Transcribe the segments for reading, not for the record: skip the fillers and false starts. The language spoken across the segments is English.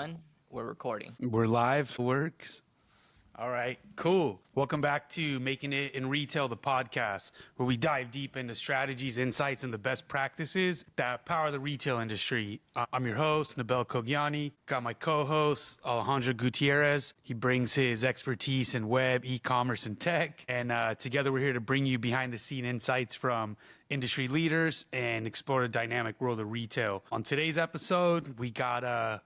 1, we're recording. We're live. Works. All right, cool. Welcome back to Making It in Retail, the podcast, where we dive deep into strategies, insights, and the best practices that power the retail industry. I'm your host, Nabel Kogiani. Got my co-host, Alejandro Gutierrez. He brings his expertise in web, e-commerce, and tech. And together we're here to bring you behind-the-scene insights from industry leaders and explore the dynamic world of retail. On today's episode, we got...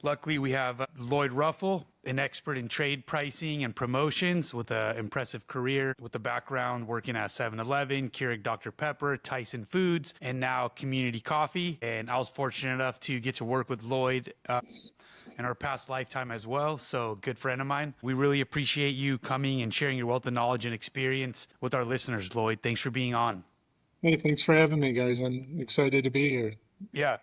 Luckily, we have Lloyd Ruffle, an expert in trade pricing and promotions with an impressive career with a background working at 7-Eleven, Keurig Dr. Pepper, Tyson Foods, and now Community Coffee. And I was fortunate enough to get to work with Lloyd in our past lifetime as well. So good friend of mine. We really appreciate you coming and sharing your wealth of knowledge and experience with our listeners, Lloyd. Thanks for being on. Hey, thanks for having me, guys. I'm excited to be here. Yeah.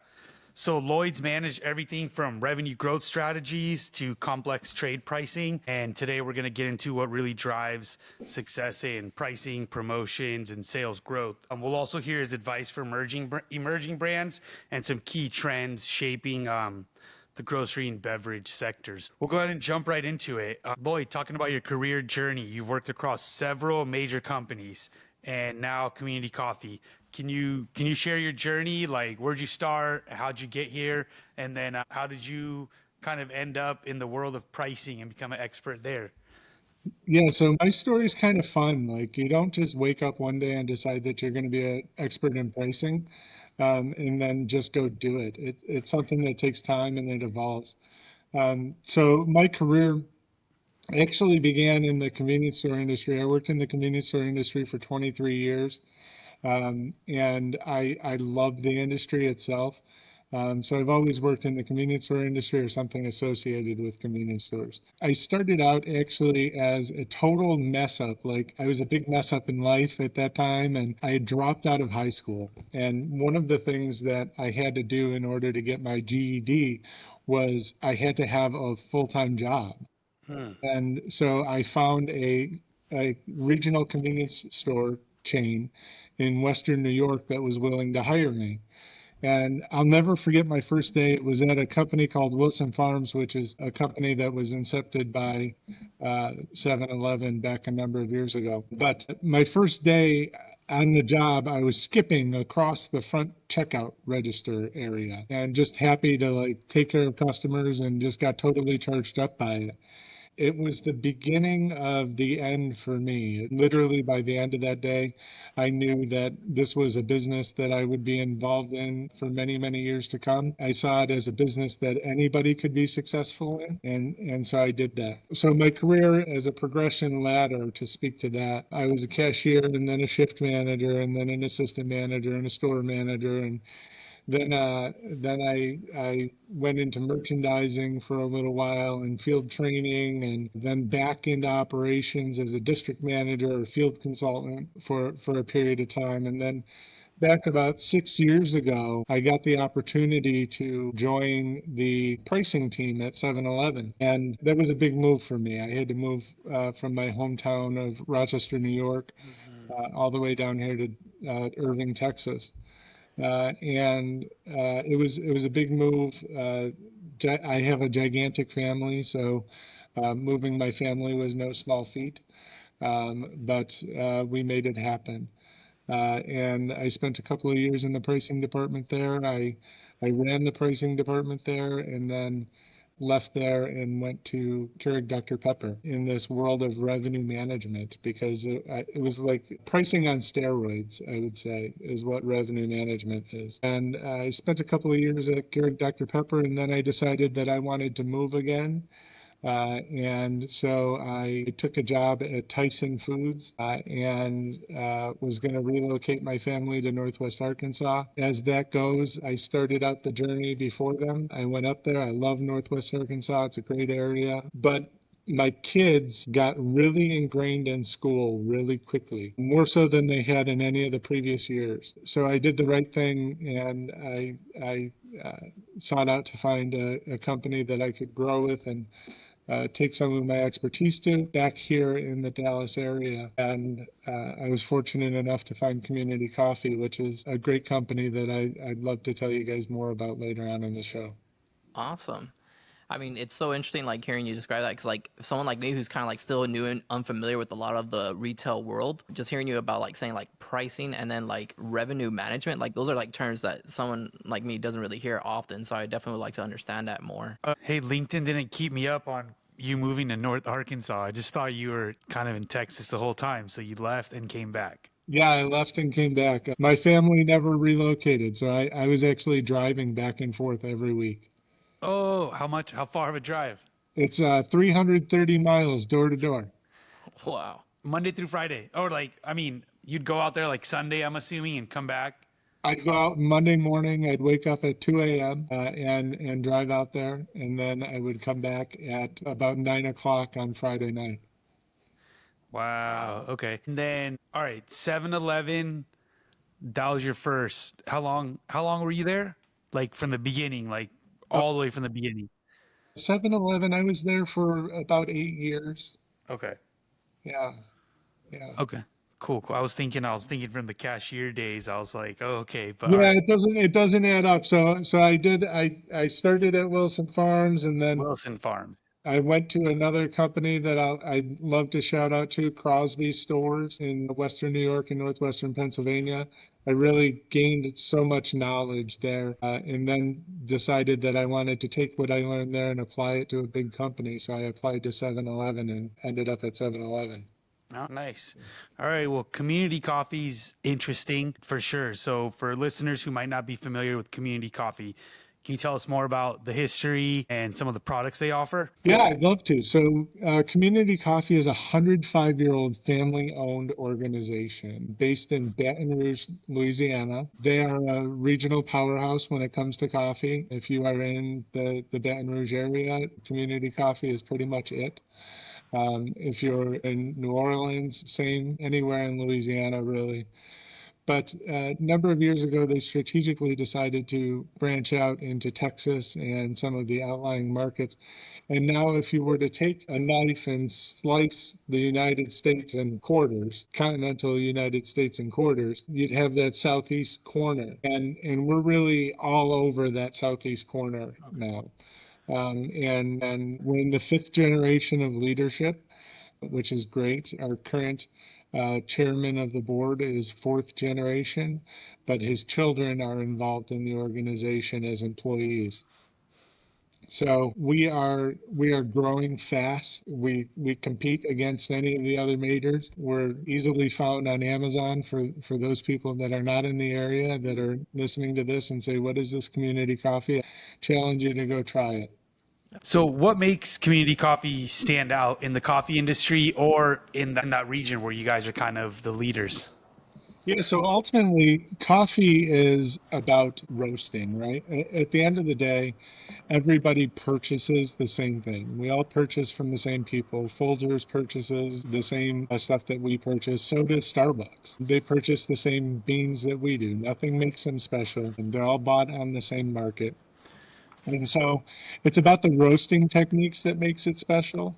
So Lloyd's managed everything from revenue growth strategies to complex trade pricing. And today we're going to get into what really drives success in pricing, promotions, and sales growth. We'll also hear his advice for emerging brands and some key trends shaping the grocery and beverage sectors. We'll go ahead and jump right into it. Lloyd, talking about your career journey, you've worked across several major companies and now Community Coffee. Can you share your journey? Like, where'd you start? How'd you get here? And then how did you kind of end up in the world of pricing and become an expert there? Yeah, so my story is kind of fun. Like, you don't just wake up one day and decide that you're going to be an expert in pricing, and then just go do it. It's something that takes time and it evolves. So my career actually began in the convenience store industry. I worked in the convenience store industry for 23 years. And I love the industry itself. So I've always worked in the convenience store industry or something associated with convenience stores. I started out actually as a total mess up. Like, I was a big mess up in life at that time, and I had dropped out of high school. And one of the things that I had to do in order to get my GED was I had to have a full-time job. And so I found a regional convenience store chain in Western New York that was willing to hire me. And I'll never forget my first day. It was at a company called Wilson Farms, which is a company that was incepted by 7-Eleven back a number of years ago. But my first day on the job, I was skipping across the front checkout register area and just happy to like take care of customers and just got totally charged up by it. It was the beginning of the end for me. Literally, by the end of that day, I knew that this was a business that I would be involved in for many, many years to come. I saw it as a business that anybody could be successful in, and so I did that. So my career as a progression ladder, to speak to that, I was a cashier and then a shift manager and then an assistant manager and a store manager, and then I went into merchandising for a little while and field training, and then back into operations as a district manager or field consultant for a period of time. And then back about 6 years ago, I got the opportunity to join the pricing team at 7-Eleven. And that was a big move for me. I had to move from my hometown of Rochester, New York, all the way down here to Irving, Texas. And it was a big move. I have a gigantic family, so moving my family was no small feat. But we made it happen. And I spent a couple of years in the pricing department there. I ran the pricing department there, and then left there and went to Keurig Dr. Pepper in this world of revenue management, because it was like pricing on steroids, I would say, is what revenue management is. And I spent a couple of years at Keurig Dr. Pepper, and then I decided that I wanted to move again. And so I took a job at Tyson Foods and was going to relocate my family to Northwest Arkansas. As that goes, I started out the journey before them. I went up there. I love Northwest Arkansas. It's a great area. But my kids got really ingrained in school really quickly, more so than they had in any of the previous years. So I did the right thing, and I sought out to find a company that I could grow with and take some of my expertise to back here in the Dallas area. And I was fortunate enough to find Community Coffee, which is a great company that I'd love to tell you guys more about later on in the show. Awesome. I mean, it's so interesting, like hearing you describe that, because like someone like me who's kind of like still new and unfamiliar with a lot of the retail world, just hearing you about like saying like pricing and then like revenue management, like those are like terms that someone like me doesn't really hear often. So I definitely would like to understand that more. Hey, LinkedIn didn't keep me up on you moving to North Arkansas. I just thought you were kind of in Texas the whole time, so you left and came back. Yeah, I left and came back. My family never relocated, so I was actually driving back and forth every week. Oh, how much? How far of a drive? It's 330 miles door to door. Wow. Monday through Friday. Or like, I mean, you'd go out there like Sunday, I'm assuming, and come back. I'd go out Monday morning. I'd wake up at 2 a.m. And drive out there, and then I would come back at about 9 o'clock on Friday night. Wow. Okay. And then, all right, 7-Eleven. That was your first. How long were you there? Like from the beginning, like Uh, all the way from the beginning. 7-Eleven, I was there for about 8 years. Okay. Yeah, yeah. Okay. Cool. Cool. I was thinking from the cashier days. I was like, oh, okay, but all Yeah, right. it doesn't add up. So I started at Wilson Farms, and then Wilson Farms. I went to another company that I'd love to shout out to, Crosby Stores in Western New York and Northwestern Pennsylvania. I really gained so much knowledge there, and then decided that I wanted to take what I learned there and apply it to a big company. So I applied to 7-Eleven and ended up at 7-Eleven. Oh, nice. All right. Well, community coffee's interesting for sure. So, for listeners who might not be familiar with community coffee, can you tell us more about the history and some of the products they offer? Yeah, I'd love to. So, Community Coffee is a 105-year-old family-owned organization based in Baton Rouge, Louisiana. They are a regional powerhouse when it comes to coffee. If you are in the Baton Rouge area, Community Coffee is pretty much it. If you're in New Orleans, same, anywhere in Louisiana, really. But a number of years ago, they strategically decided to branch out into Texas and some of the outlying markets. And now, if you were to take a knife and slice the United States in quarters, continental United States in quarters, you'd have that southeast corner. And we're really all over that southeast corner now. And we're in the fifth generation of leadership, which is great. Our current chairman of the board is fourth generation, but his children are involved in the organization as employees. So we are growing fast. We compete against any of the other majors. We're easily found on Amazon for those people that are not in the area that are listening to this and say, "What is this community coffee?" Challenge you to go try it. So, what makes community coffee stand out in the coffee industry or in that region where you guys are kind of the leaders? Yeah, so ultimately, coffee is about roasting, right? At the end of the day, everybody purchases the same thing. We all purchase from the same people. Folgers purchases the same stuff that we purchase. So does Starbucks. They purchase the same beans that we do. Nothing makes them special. And they're all bought on the same market. And so it's about the roasting techniques that makes it special,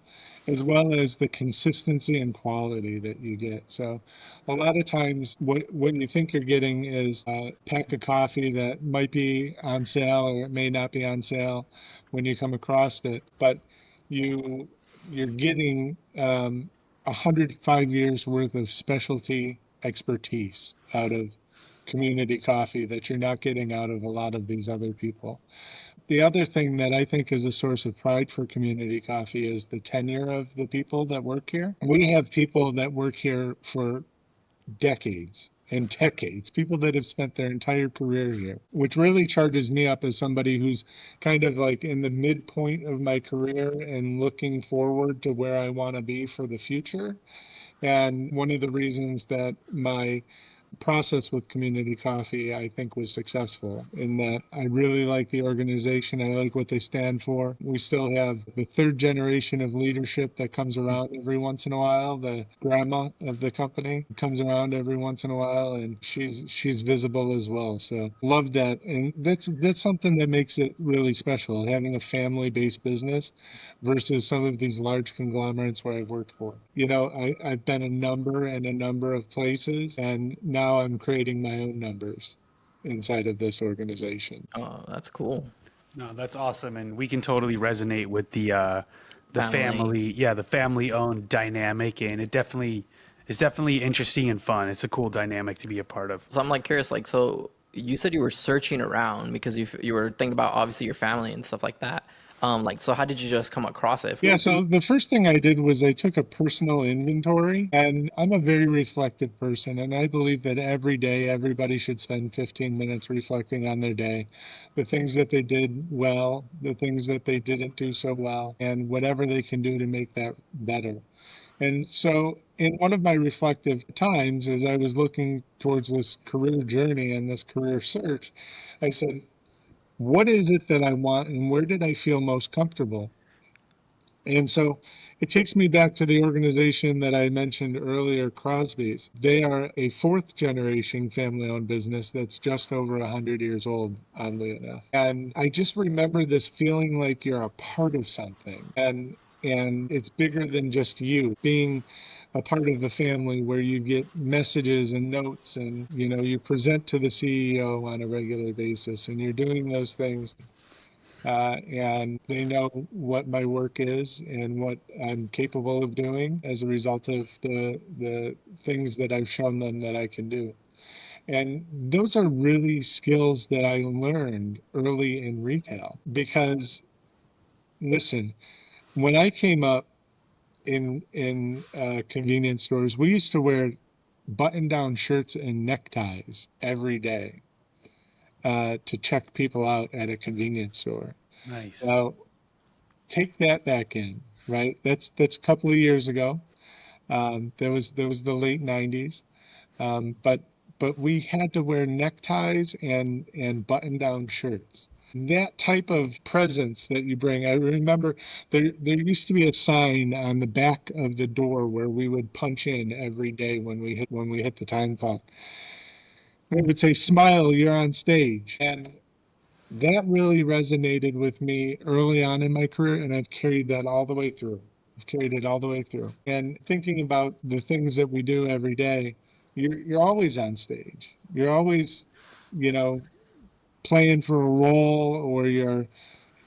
as well as the consistency and quality that you get. So a lot of times what you think you're getting is a pack of coffee that might be on sale or it may not be on sale when you come across it, but you you're getting 105 years worth of specialty expertise out of community coffee that you're not getting out of a lot of these other people. The other thing that I think is a source of pride for community coffee is the tenure of the people that work here. We have people that work here for decades and decades, people that have spent their entire career here, which really charges me up as somebody who's kind of like in the midpoint of my career and looking forward to where I want to be for the future. And one of the reasons that my process with community coffee I think was successful in that I really like the organization. I like what they stand for. We still have the third generation of leadership that comes around every once in a while. The grandma of the company comes around every once in a while, and she's visible as well. So love that. And that's something that makes it really special, having a family-based business versus some of these large conglomerates where I've worked for. I've been a number of places, and now I'm creating my own numbers inside of this organization. Oh, that's cool. No, that's awesome, and we can totally resonate with the Family. family, yeah, the family owned dynamic, and it definitely is definitely interesting and fun. It's a cool dynamic to be a part of. So I'm like curious, like, so you said you were searching around because you were thinking about obviously your family and stuff like that. Like, so how did you just come across it? Yeah, so the first thing I did was I took a personal inventory, and I'm a very reflective person, and I believe that every day everybody should spend 15 minutes reflecting on their day, the things that they did well, the things that they didn't do so well, and whatever they can do to make that better. And so, in one of my reflective times, as I was looking towards this career journey and this career search, I said, what is it that I want, and where did I feel most comfortable? And so it takes me back to the organization that I mentioned earlier, Crosby's. They are a fourth generation family owned business that's just over 100 years old, oddly enough. And I just remember this feeling like you're a part of something. And it's bigger than just you being a part of the family where you get messages and notes and you present to the CEO on a regular basis and you're doing those things, and they know what my work is and what I'm capable of doing as a result of the things that I've shown them that I can do. And those are really skills that I learned early in retail because, listen, when I came up in convenience stores, we used to wear button-down shirts and neckties every day to check people out at a convenience store. Nice. Now, take that back in, right? That's a couple of years ago. There was the late '90s, but we had to wear neckties and button-down shirts. That type of presence that you bring. I remember there used to be a sign on the back of the door where we would punch in every day when we hit the time clock. It would say, "Smile, you're on stage." And that really resonated with me early on in my career, and I've carried that all the way through. I've carried it all the way through. And thinking about the things that we do every day, you're always on stage. You're always, you know, playing for a role, or you're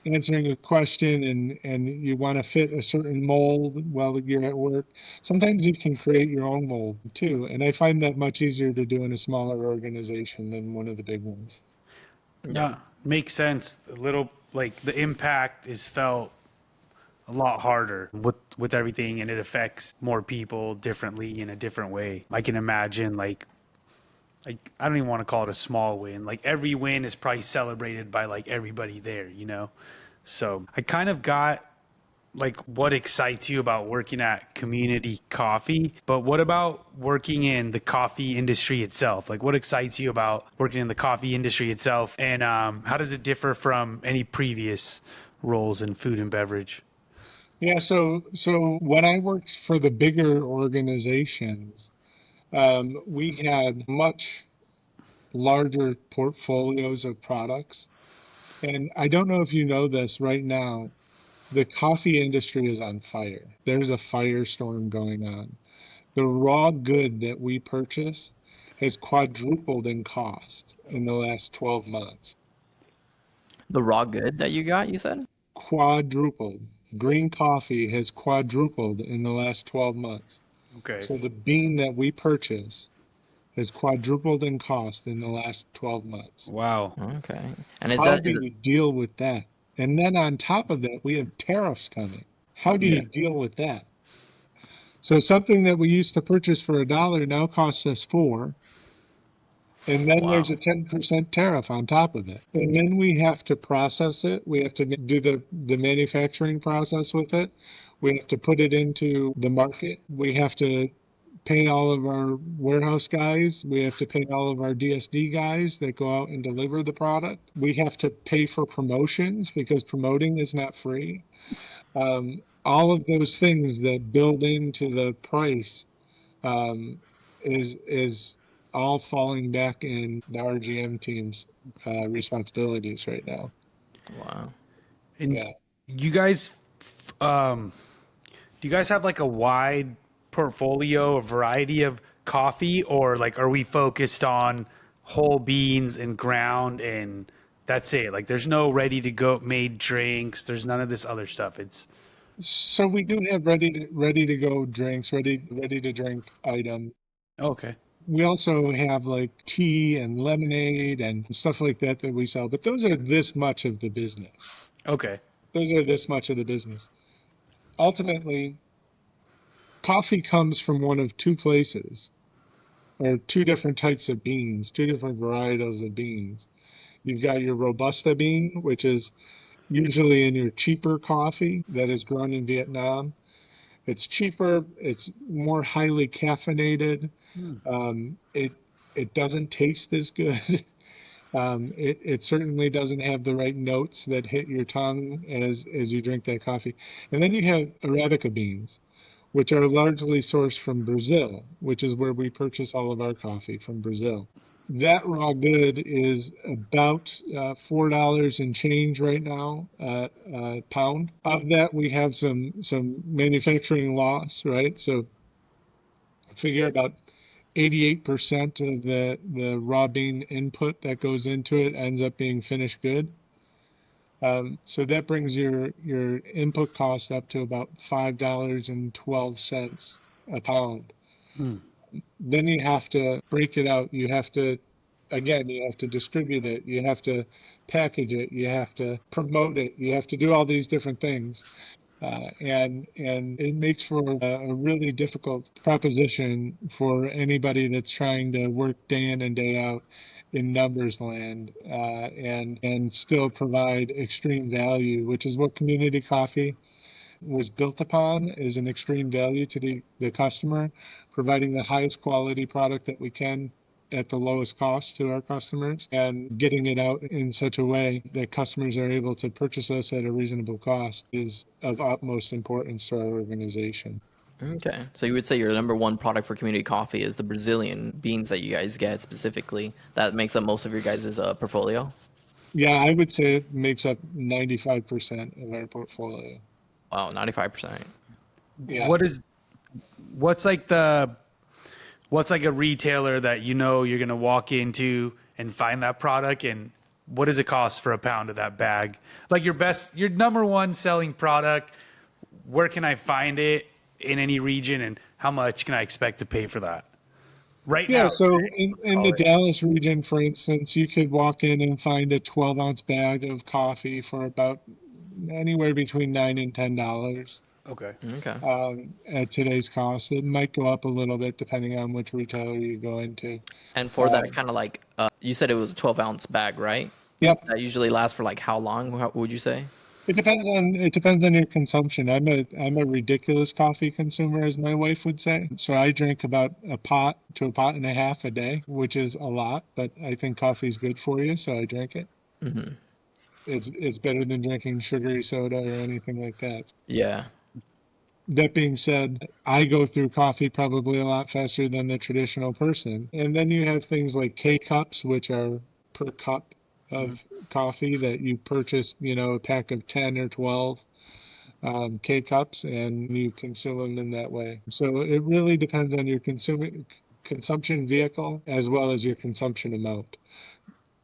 answering a question and you want to fit a certain mold while you're at work. Sometimes you can create your own mold too. And I find that much easier to do in a smaller organization than one of the big ones. Yeah. No, makes sense. A little like the impact is felt a lot harder with everything, and it affects more people differently in a different way. I can imagine like I don't even want to call it a small win. Like every win is probably celebrated by like everybody there, you know? So I kind of got like what excites you about working at community coffee, but what about working in the coffee industry itself? Like what excites you about working in the coffee industry itself, and how does it differ from any previous roles in food and beverage? Yeah, so when I worked for the bigger organizations, we had much larger portfolios of products. And I don't know if you know this right now, the coffee industry is on fire. There's a firestorm going on. The raw good that we purchase has quadrupled in cost in the last 12 months. The raw good that you got, you said? Quadrupled. Green coffee has quadrupled in the last 12 months. Okay. So the bean that we purchase has quadrupled in cost in the last 12 months. Wow. Okay. And How do you deal with that? And then on top of that, we have tariffs coming. How do yeah. you deal with that? So something that we used to purchase for $1 now costs us 4. And then there's Wow. a 10% tariff on top of it. And then we have to process it. We have to do the manufacturing process with it. We have to put it into the market. We have to pay all of our warehouse guys. We have to pay all of our DSD guys that go out and deliver the product. We have to pay for promotions because promoting is not free. All of those things that build into the price um, is all falling back in the RGM team's responsibilities right now. Wow. And Yeah. you guys, um, do you guys have like a wide portfolio, a variety of coffee, or like are we focused on whole beans and ground and That's it. Like there's no ready to go made drinks. There's none of this other stuff. It's So we do have ready to go drinks, ready to drink items. okay. We also have like tea and lemonade and stuff like that that we sell, but those are this much of the business. Okay. Those are this much of the business. Ultimately, coffee comes from one of two places, or two different types of beans, two different varietals of beans. You've got your Robusta bean, which is usually in your cheaper coffee that is grown in Vietnam. It's cheaper, it's more highly caffeinated. It doesn't taste as good. It certainly doesn't have the right notes that hit your tongue as you drink that coffee. And then you have Arabica beans, which are largely sourced from Brazil, which is where we purchase all of our coffee from Brazil. That raw good is about $4 and change right now, a pound. Of that, we have some manufacturing loss, right? So figure about 88% of the raw bean input that goes into it ends up being finished good. So that brings your input cost up to about $5.12 a pound. Then you have to break it out. You have to, again, you have to distribute it. You have to package it. You have to promote it. You have to do all these different things. And it makes for a really difficult proposition for anybody that's trying to work day in and day out in numbers land, and still provide extreme value, which is what community coffee was built upon, is an extreme value to the customer, providing the highest quality product that we can at the lowest cost to our customers, and getting it out in such a way that customers are able to purchase us at a reasonable cost is of utmost importance to our organization. Okay. So you would say your number one product for community coffee is the Brazilian beans that you guys get specifically. That makes up most of your guys' portfolio? Yeah, I would say it makes up 95% of our portfolio. Wow, 95%. Yeah. What is what's like the what's like a retailer that you know you're gonna walk into and find that product, and what does it cost for a pound of that bag? Like your number one selling product, where can I find it in any region, and how much can I expect to pay for that? Right Yeah, now, so today, let's in the call it. Dallas region, for instance, you could walk in and find a 12-ounce bag of coffee for about anywhere between $9 and $10 Okay. Okay. at today's cost. It might go up a little bit depending on which retailer you go into. And for that Um, kind of like, you said it was a 12-ounce bag, right? yep, That usually lasts for like how long? How, would you say? it depends on your consumption. I'm a ridiculous coffee consumer, as my wife would say. So I drink about a pot to a pot and a half a day, which is a lot, but I think coffee is good for you, so I drink it. It's better than drinking sugary soda or anything like that. Yeah. That being said, I go through coffee probably a lot faster than the traditional person. And then you have things like K cups, which are per cup of coffee that you purchase, a pack of 10 or 12 K cups, and you consume them in that way. So it really depends on your consumption vehicle as well as your consumption amount.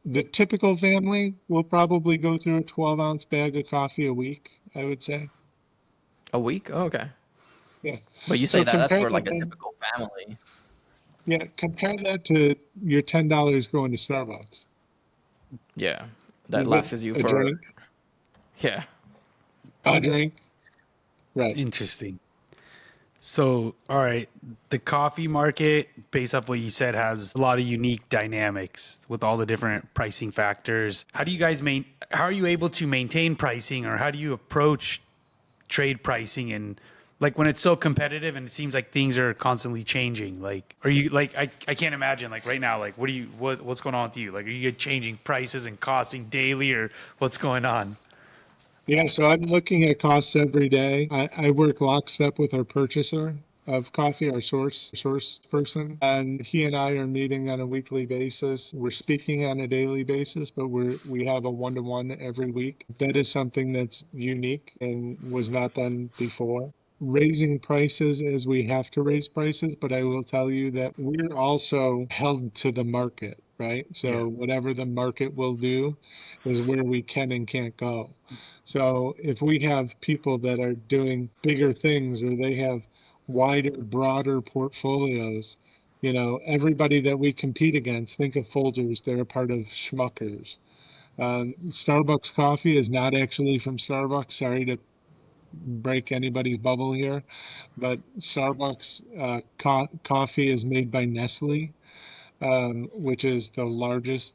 The typical family will probably go through a 12-ounce bag of coffee a week, I would say. A week? Oh, okay. Yeah. But you say So that that's compare for that like a to, typical family. yeah, compare that to your $10 going to Starbucks. Yeah. That Is it lasts you a for, drink? yeah. A drink? Right. Interesting. So, all right, the coffee market, based off what you said, has a lot of unique dynamics with all the different pricing factors. How do you guys how are you able to maintain pricing, or how do you approach trade pricing, and like when it's so competitive and it seems like things are constantly changing? Like, are you like I can't imagine like right now, like what's going on with you? Like, are you changing prices and costing daily, or what's going on? Yeah, so I'm looking at costs every day. I work lockstep with our purchaser of coffee, our source person, and he and I are meeting on a weekly basis. We're speaking on a daily basis, but we have a one-to-one every week. That is something that's unique and was not done before. raising prices as we have to raise prices, but I will tell you that we're also held to the market, right? Yeah. So whatever the market will do is where we can and can't go. So if we have people that are doing bigger things or they have wider, broader portfolios, everybody that we compete against, think of Folgers, they're a part of Schmuckers. Starbucks coffee is not actually from Starbucks. Sorry to break anybody's bubble here, but Starbucks coffee is made by Nestle, which is the largest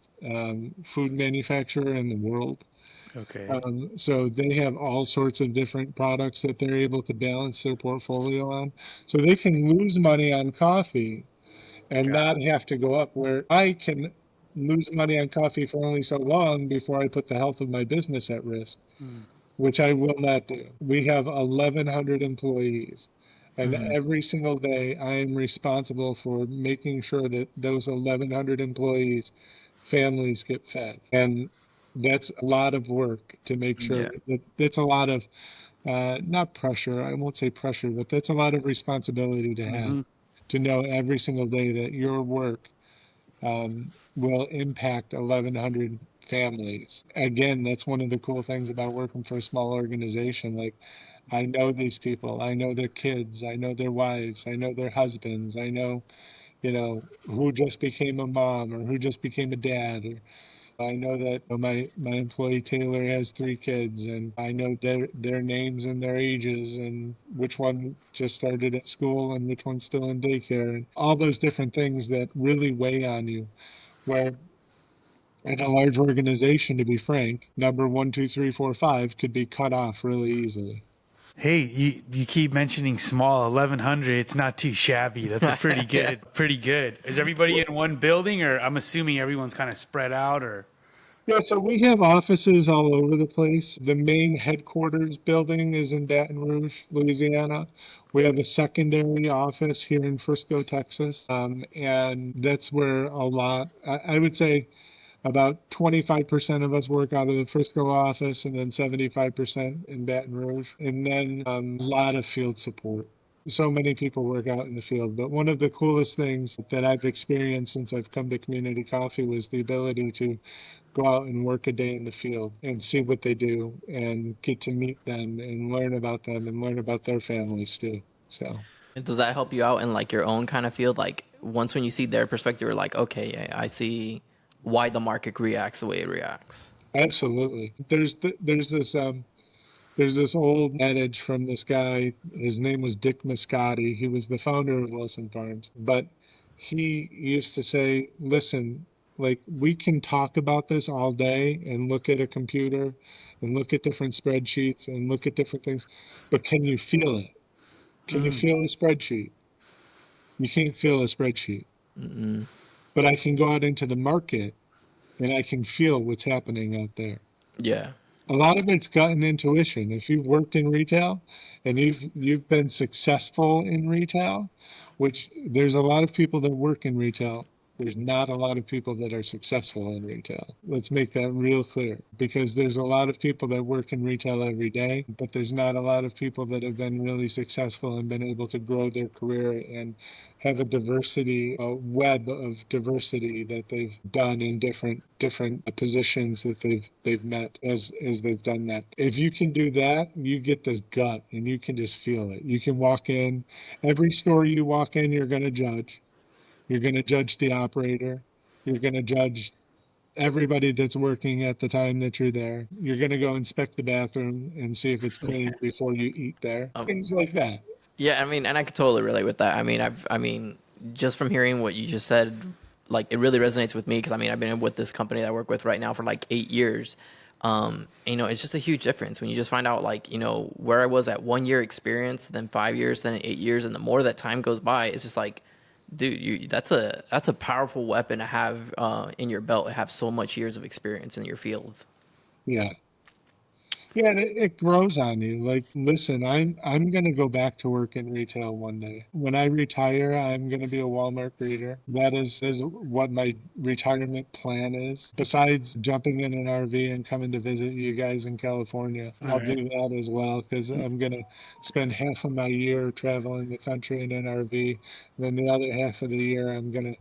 food manufacturer in the world. Okay. So they have all sorts of different products that they're able to balance their portfolio on. So they can lose money on coffee and Got not have to go up, where I can lose money on coffee for only so long before I put the health of my business at risk, it. Mm. which I will not do. We have 1,100 employees, and Mhm. every single day I am responsible for making sure that those 1,100 employees' families get fed. And that's a lot of work to make sure Yeah. that that's a lot of, not pressure, I won't say pressure, but that's a lot of responsibility to have, Mm-hmm. to know every single day that your work will impact 1,100 families. Again, that's one of the cool things about working for a small organization. Like, I know these people, I know their kids, I know their wives, I know their husbands, I know, who just became a mom or who just became a dad. Or I know that my employee Taylor has 3 kids, and I know their names and their ages, and which one just started at school and which one's still in daycare, and all those different things that really weigh on you. Where in a large organization, to be frank, number 1, 2, 3, 4, 5 could be cut off really easily. Hey, you keep mentioning small 1,100. It's not too shabby. That's a pretty Yeah. good, pretty good. Is everybody in one building, or I'm assuming everyone's kind of spread out, or? Yeah, so we have offices all over the place. The main headquarters building is in Baton Rouge, Louisiana. We have a secondary office here in Frisco, Texas. And that's where I would say about 25% of us work out of the Frisco office, and then 75% in Baton Rouge. And then a lot of field support. So many people work out in the field. But one of the coolest things that I've experienced since I've come to Community Coffee was the ability to go out and work a day in the field and see what they do and get to meet them and learn about them and learn about their families too. So Does that help you out in like your own kind of field? Like once when you see their perspective, you're like, okay, yeah, I see why the market reacts the way it reacts. absolutely. There's this old adage from this guy. His name was Dick Muscati. He was the founder of Wilson Farms. But he used to say, listen, like, we can talk about this all day and look at a computer and look at different spreadsheets and look at different things, but can you feel it? Can you Mm. feel a spreadsheet? You can't feel a spreadsheet. Mm-mm. But I can go out into the market and I can feel what's happening out there. Yeah. A lot of it's gut and intuition. If you've worked in retail and you've been successful in retail, which there's a lot of people that work in retail, there's not a lot of people that are successful in retail. Let's make that real clear, because there's a lot of people that work in retail every day, but there's not a lot of people that have been really successful and been able to grow their career and have a web of diversity that they've done in different positions that they've met as they've done that. If you can do that, you get this gut and you can just feel it. You can walk in, every store you walk in, you're going to judge. You're going to judge the operator. You're going to judge everybody that's working at the time that you're there. You're going to go inspect the bathroom and see if it's clean before you eat there. Um, Things like that. yeah, I mean, and I could totally relate with that. I mean, just from hearing what you just said, like it really resonates with me because I mean, I've been with this company that I work with right now for like 8 years. It's just a huge difference when you just find out like, where I was at 1 year experience, then 5 years, then 8 years, and the more that time goes by, it's just like, dude, that's a powerful weapon to have in your belt. To have so much years of experience in your field. Yeah. Yeah, and it grows on you. Like, listen, I'm gonna go back to work in retail one day. When I retire, I'm gonna be a Walmart greeter. That is what my retirement plan is. Besides jumping in an RV and coming to visit you guys in California, All I'll right. do that as well because I'm gonna spend half of my year traveling the country in an RV. Then the other half of the year, I'm gonna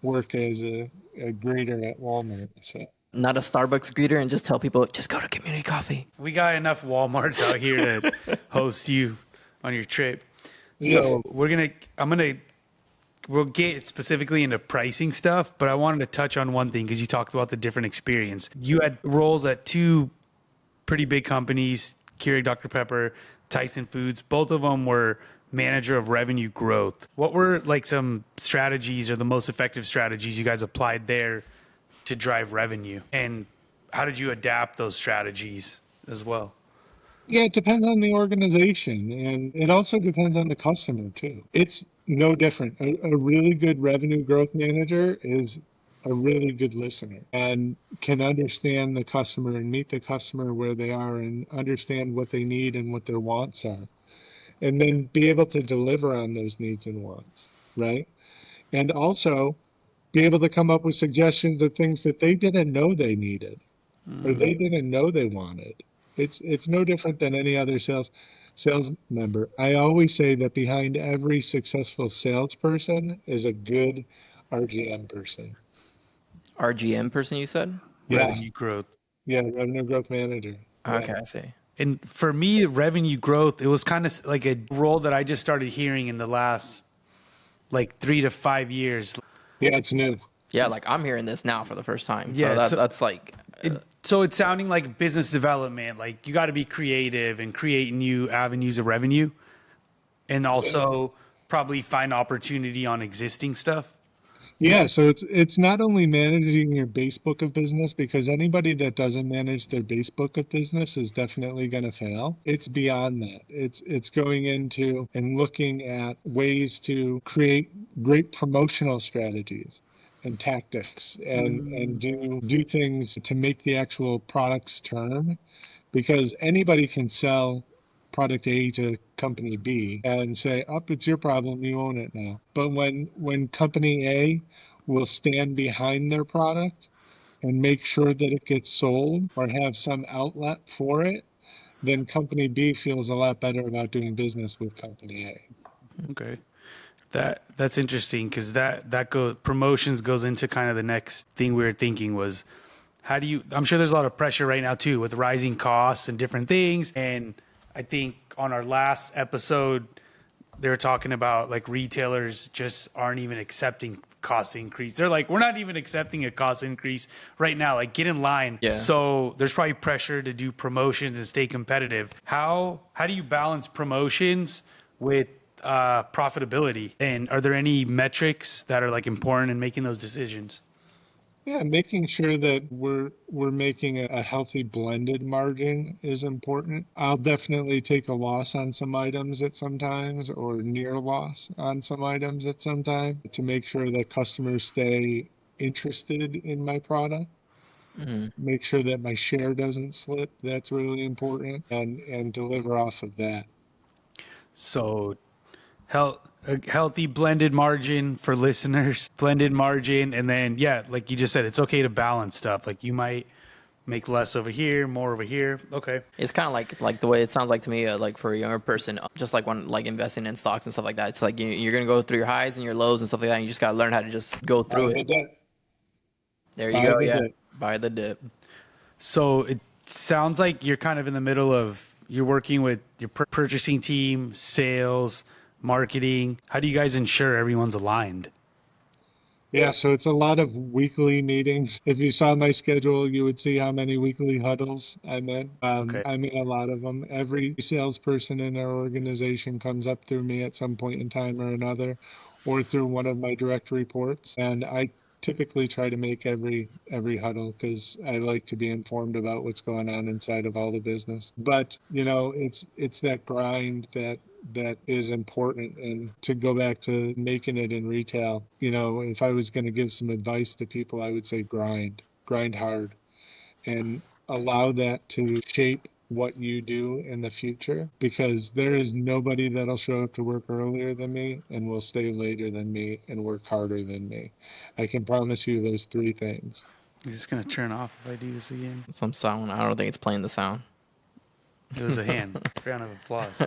work as a greeter at Walmart. So. Not a Starbucks greeter, and just tell people just go to community coffee. We got enough Walmarts out here to host you on your trip. Yeah. So we'll get specifically into pricing stuff, but I wanted to touch on one thing because you talked about the different experience. You had roles at two pretty big companies, Keurig Dr. Pepper, Tyson Foods. Both of them were manager of revenue growth. What were like some strategies or the most effective strategies you guys applied there to drive revenue? And how did you adapt those strategies as well? Yeah, it depends on the organization, and it also depends on the customer too. It's no different. A really good revenue growth manager is a really good listener and can understand the customer and meet the customer where they are and understand what they need and what their wants are, and then be able to deliver on those needs and wants, right? And also be able to come up with suggestions of things that they didn't know they needed or they didn't know they wanted. It's no different than any other sales member. I always say that behind every successful salesperson is a good RGM person. RGM person, you said? Yeah, Revenue growth. yeah, revenue growth manager. Yeah, Okay, I see. And for me, revenue growth, it was kind of like a role that I just started hearing in the last like 3 to 5 years. yeah, it's new. Yeah, like I'm hearing this now for the first time. So Yeah, that's like, so it's sounding like business development. Like you got to be creative and create new avenues of revenue, and also probably find opportunity on existing stuff. Yeah, so it's not only managing your base book of business because anybody that doesn't manage their base book of business is definitely going to fail. It's beyond that. It's going into and looking at ways to create great promotional strategies and tactics and do things to make the actual products turn because anybody can sell product A to company B and say, "Up, it's your problem. You own it now." But when company A will stand behind their product and make sure that it gets sold or have some outlet for it, then company B feels a lot better about doing business with company A. Okay. That's interesting because that go promotions goes into kind of the next thing we were thinking was how do you I'm sure there's a lot of pressure right now too with rising costs and different things. And I think on our last episode they were talking about like retailers just aren't even accepting cost increase. They're like, we're not even accepting a cost increase right now. Like, get in line. Yeah. So there's probably pressure to do promotions and stay competitive. How do you balance promotions with profitability? And are there any metrics that are like important in making those decisions? Yeah, making sure that we're making a healthy blended margin is important. I'll definitely take a loss on some items at some times or near loss on some items at some time to make sure that customers stay interested in my product. mhm. Make sure that my share doesn't slip. That's really important and deliver off of that. So a healthy blended margin for listeners, blended margin, and then yeah, like you just said, it's okay to balance stuff. Like you might make less over here, more over here. Okay. It's kind of like the way it sounds like to me, like for a younger person, just like when like investing in stocks and stuff like that. It's like you're gonna go through your highs and your lows and stuff like that. And you just gotta learn how to just go Buy through the it. dip. There you Buy go. the Yeah, dip. buy the dip. So it sounds like you're kind of in the middle of you're working with your purchasing team, sales, marketing. How do you guys ensure everyone's aligned? Yeah, so it's a lot of weekly meetings. If you saw my schedule, you would see how many weekly huddles I'm in. Okay. I'm in a lot of them. Every salesperson in our organization comes up through me at some point in time or another, or through one of my direct reports. And I typically try to make every huddle because I like to be informed about what's going on inside of all the business. But it's that grind that is important. And to go back to making it in retail, if I was going to give some advice to people, I would say grind hard and allow that to shape what you do in the future, because there is nobody that'll show up to work earlier than me and will stay later than me and work harder than me. I can promise you those three things. Is this gonna turn off if I do this again? Some sound. I don't think it's playing the sound. It was a hand. Round of applause.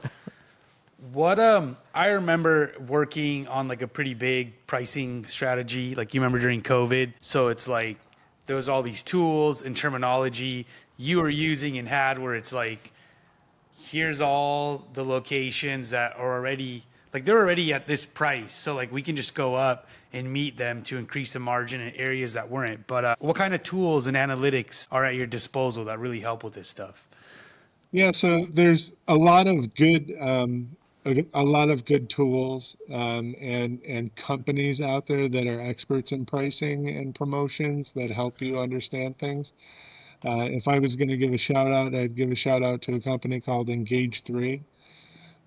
What I remember working on like a pretty big pricing strategy, like you remember during COVID. So it's like there was all these tools and terminology you were using and had where it's like, here's all the locations that are already like they're already at this price. So like we can just go up and meet them to increase the margin in areas that weren't. But what kind of tools and analytics are at your disposal that really help with this stuff? Yeah, so there's a lot of good a lot of good tools and companies out there that are experts in pricing and promotions that help you understand things. If I was going to give a shout out, I'd give a shout out to a company called Engage 3.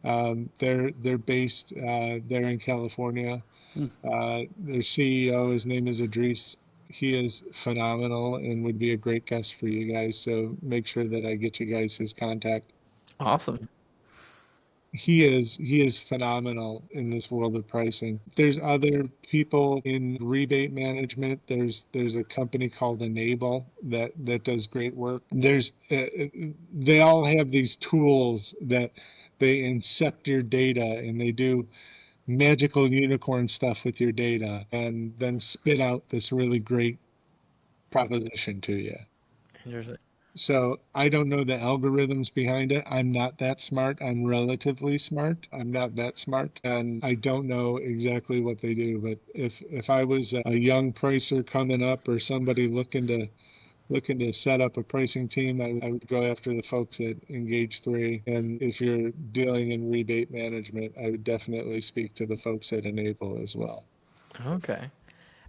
They're based there in California. Their CEO, his name is Idris. He is phenomenal and would be a great guest for you guys. So make sure that I get you guys his contact. Awesome. He is phenomenal in this world of pricing. There's other people in rebate management. There's a company called Enable that does great work. They all have these tools that they incept your data and they do magical unicorn stuff with your data and then spit out this really great proposition to you. Interesting. So I don't know the algorithms behind it. I'm not that smart. I'm relatively smart. I'm not that smart. And I don't know exactly what they do. But if I was a young pricer coming up or somebody looking to set up a pricing team, I would go after the folks at Engage 3. And if you're dealing in rebate management, I would definitely speak to the folks at Enable as well. Okay.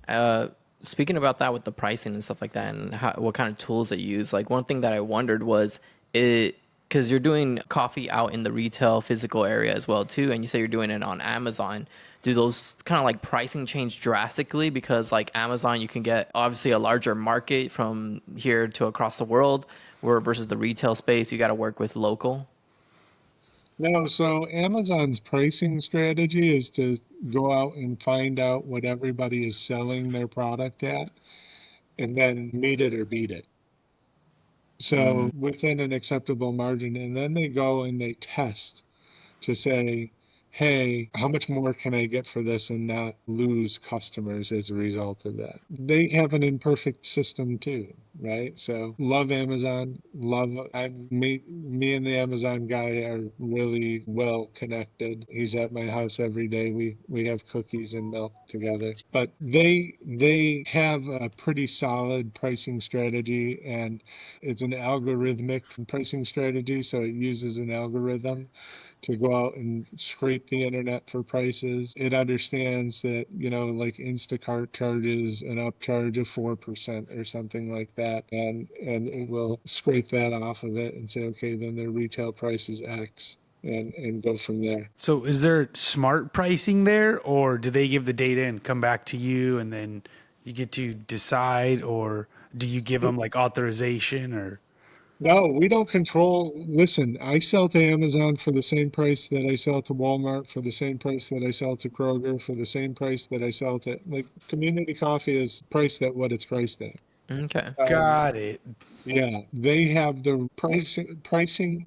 Uh, Speaking about that with the pricing and stuff like that, and what kind of tools that you use, like one thing that I wondered was it because you're doing coffee out in the retail physical area as well too, and you say you're doing it on Amazon. Do those kind of like pricing change drastically because like Amazon, you can get obviously a larger market from here to across the world, where versus the retail space, you got to work with local. No, so Amazon's pricing strategy is to go out and find out what everybody is selling their product at and then meet it or beat it. So within an acceptable margin, and then they go and they test to say, hey, how much more can I get for this and not lose customers as a result of that? They have an imperfect system too, right? So love Amazon, me and the Amazon guy are really well connected. He's at my house every day. We have cookies and milk together. But they have a pretty solid pricing strategy, and it's an algorithmic pricing strategy, so it uses an algorithm to go out and scrape the internet for prices. It understands that, like Instacart charges an upcharge of 4% or something like that. And it will scrape that off of it and say, okay, then their retail price is X and go from there. So is there smart pricing there, or do they give the data and come back to you and then you get to decide, or do you give them like authorization or? No, we don't control. Listen, I sell to Amazon for the same price that I sell to Walmart, for the same price that I sell to Kroger, for the same price that I sell to, like, Community Coffee is priced at what it's priced at. Okay. Got it. Yeah, they have the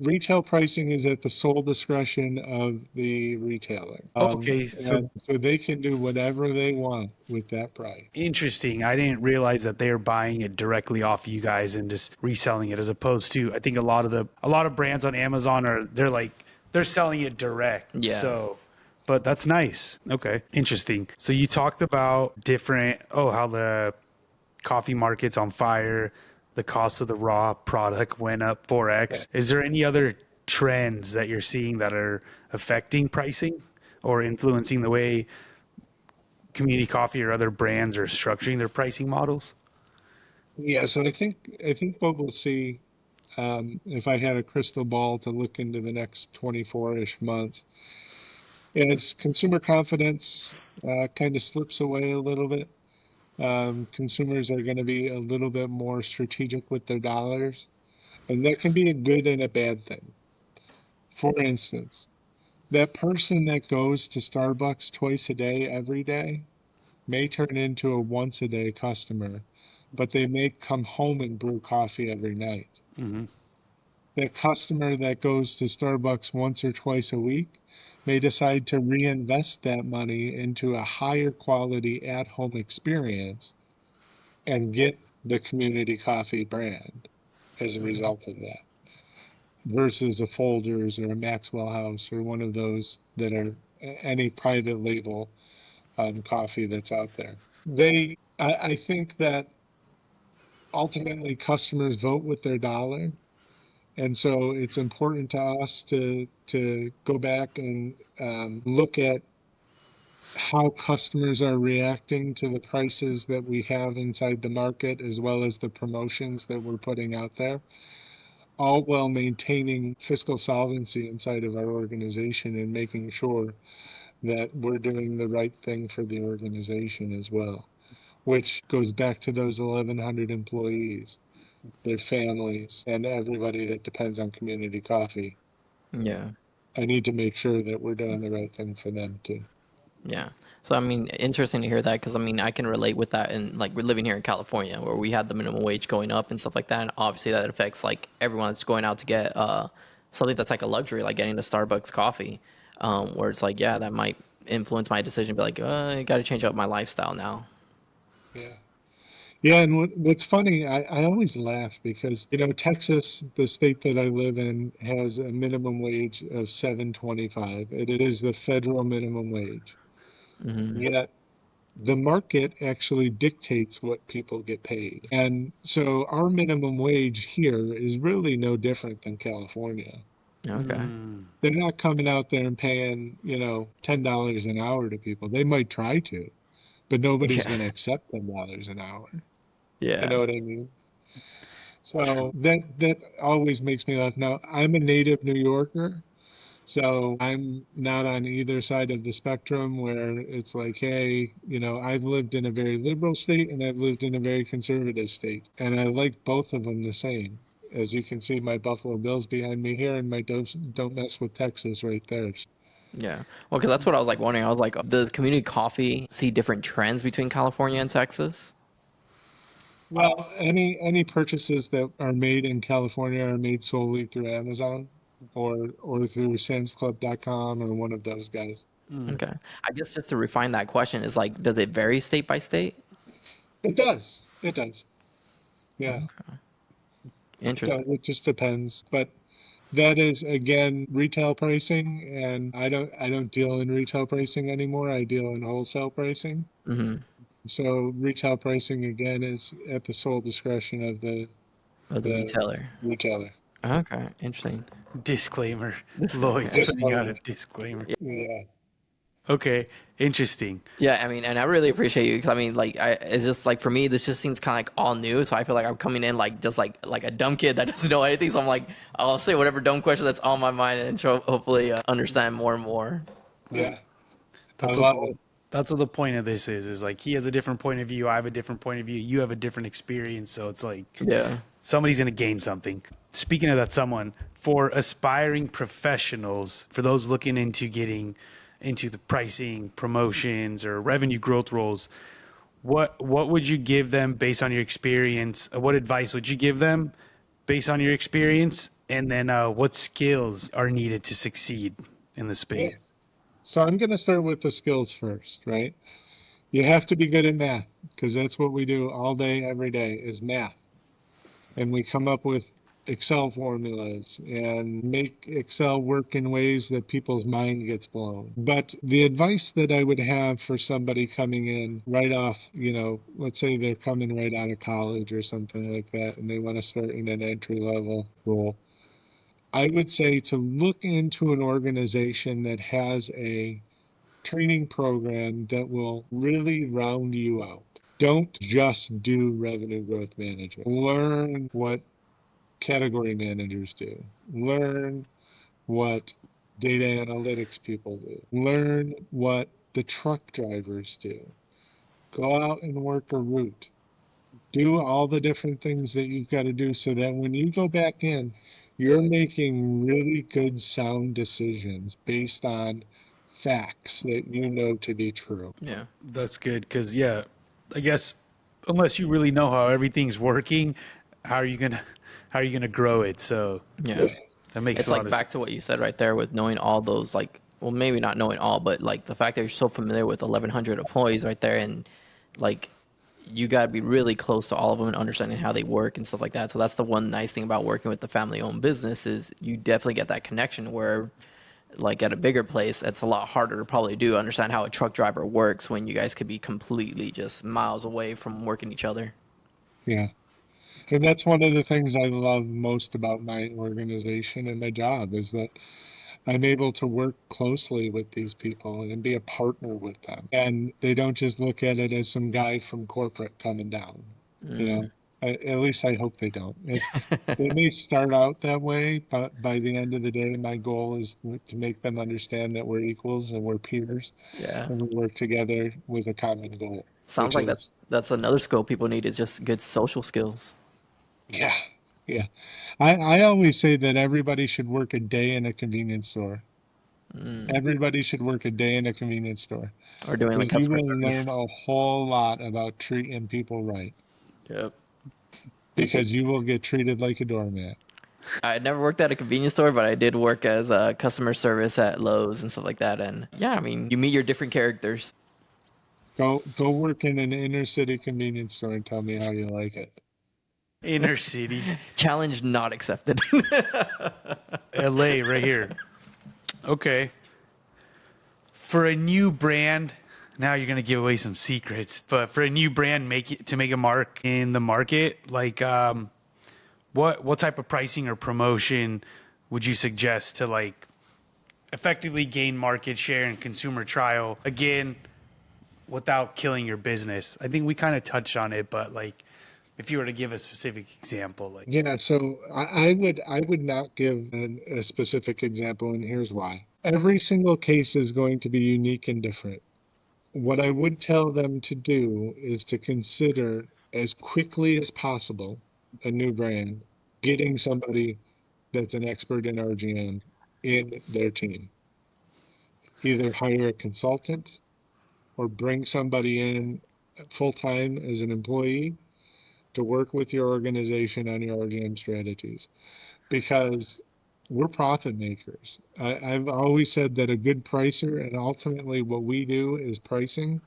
retail pricing is at the sole discretion of the retailer. Okay, so And so they can do whatever they want with that price. interesting. I didn't realize that they are buying it directly off you guys and just reselling it, as opposed to I think a lot of brands on Amazon they're selling it direct. Yeah. So, but that's nice. Okay, interesting. So you talked about how the coffee market's on fire. The cost of the raw product went up 4x. Is there any other trends that you're seeing that are affecting pricing or influencing the way Community Coffee or other brands are structuring their pricing models? Yeah, so I think what we'll see, if I had a crystal ball to look into the next 24-ish months, as consumer confidence kind of slips away a little bit. Consumers are going to be a little bit more strategic with their dollars. And that can be a good and a bad thing. For instance, that person that goes to Starbucks twice a day, every day, may turn into a once a day customer, but they may come home and brew coffee every night. Mm-hmm. That customer that goes to Starbucks once or twice a week may decide to reinvest that money into a higher quality at home experience and get the community coffee brand as a result of that versus a Folgers or a Maxwell House or one of those that are any private label coffee that's out there. I think that ultimately customers vote with their dollar. And so it's important to us to go back and look at how customers are reacting to the prices that we have inside the market, as well as the promotions that we're putting out there, all while maintaining fiscal solvency inside of our organization and making sure that we're doing the right thing for the organization as well, which goes back to those 1,100 employees, their families, and everybody that depends on community coffee. Yeah. I need to make sure that we're doing the right thing for them too. Yeah. So I mean, interesting to hear that because I mean, I can relate with that, and like we're living here in California where we had the minimum wage going up and stuff like that, and obviously that affects like everyone that's going out to get something that's like a luxury, like getting a Starbucks coffee, where it's like, yeah, that might influence my decision, be like, I got to change up my lifestyle now. Yeah. Yeah, and what's funny, I always laugh because, Texas, the state that I live in, has a minimum wage of 7.25. It is the federal minimum wage. Hmm. Yet the market actually dictates what people get paid. And so our minimum wage here is really no different than California. Okay. Mm. They're not coming out there and paying, $10 an hour to people. They might try to, but nobody's Yeah. going to accept $10 an hour. You Yeah. know what I mean? So True. that always makes me laugh. Now, I'm a native New Yorker, so I'm not on either side of the spectrum where it's like, hey, I've lived in a very liberal state and I've lived in a very conservative state, and I like both of them the same. As you can see, my Buffalo Bills behind me here, and my don't mess with Texas right there. Yeah. Well, because that's what I was like wondering. I was like, does community coffee see different trends between California and Texas? Well, any purchases that are made in California are made solely through Amazon or through samsclub.com or one of those guys. Mm. Okay. I guess just to refine that question is like, does it vary state by state? It does. It does. Yeah. It does. Interesting. It just depends. But that is again retail pricing, and I don't deal in retail pricing anymore. I deal in wholesale pricing. Mm-hmm. So retail pricing again is at the sole discretion of the Of the the retailer. retailer. Okay. Interesting. Disclaimer. Disclaimer. Lloyd's Just putting out a for disclaimer. yeah. Okay, interesting. Yeah, I mean, and I really appreciate you because I mean, like, it's just like for me, this just seems kind of like all new. So I feel like I'm coming in like just like a dumb kid that doesn't know anything. So I'm like, I'll say whatever dumb question that's on my mind and hopefully understand more and more. Yeah. I That's what love it. that's what the point of this is like he has a different point of view, I have a different point of view, you have a different experience, so it's like Yeah. somebody's going to gain something. Speaking of that someone, for aspiring professionals, for those looking into getting into the pricing, promotions or revenue growth roles, what would you give them based on your experience? What advice would you give them based on your experience? And then what skills are needed to succeed in the Yeah. space? So I'm going to start with the skills first, right? You have to be good at math because that's what we do all day, every day is math. And we come up with Excel formulas and make Excel work in ways that people's mind gets blown. But the advice that I would have for somebody coming in right off, let's say they're coming right out of college or something like that, and they want to start in an entry level role, I would say to look into an organization that has a training program that will really round you out. Don't just do revenue growth management. Learn what category managers do. Learn what data analytics people do. Learn what the truck drivers do. Go out and work a route. Do all the different things that you've got to do so that when you go back in, you're making really good, sound decisions based on facts that you know to be true. Yeah. That's good because yeah, I guess unless you really know how everything's working, how are you gonna how are you gonna grow it? So Yeah. Yeah. that makes It's a lot like of back to what you said right there with knowing all those, like, well, maybe not knowing all, but like the fact that you're so familiar with 1,100 employees right there, and like you got to be really close to all of them and understanding how they work and stuff like that. So that's the one nice thing about working with the family-owned business is you definitely get that connection where like at a bigger place, it's a lot harder to probably do understand how a truck driver works when you guys could be completely just miles away from working each other. Yeah. And that's one of the things I love most about my organization and my job is that I'm able to work closely with these people and be a partner with them. And they don't just look at it as some guy from corporate coming down. You know, at least I hope they don't. It may start out that way, but by the end of the day, my goal is to make them understand that we're equals and we're peers Yeah. and we work together with a common goal, Sounds which like that is, that's another skill people need is just good social skills. yeah, yeah. I always say that everybody should work a day in a convenience store. Everybody should work a day in a convenience store Or doing like because you customer will learn service. a whole lot about treating people right Yep. because you will get treated like a doormat. I never worked at a convenience store, but I did work as a customer service at Lowe's and stuff like that. And yeah, I mean, you meet your different characters. Go work in an inner city convenience store and tell me how you like it. inner city, Challenge not accepted. LA, right here. Okay, for a new brand. Now you're gonna give away some secrets, but for a new brand, make a mark in the market. Like, what type of pricing or promotion would you suggest to like effectively gain market share and consumer trial again without killing your business? I think we kind of touched on it, but like if you were to give a specific example, like Yeah, so I would not give a specific example, and here's why. Every single case is going to be unique and different. What I would tell them to do is to consider as quickly as possible a new brand, getting somebody that's an expert in RGM in their team. Either hire a consultant or bring somebody in full time as an employee to work with your organization on your RGM strategies because we're profit makers. I've always said that a good pricer, and ultimately what we do is pricing.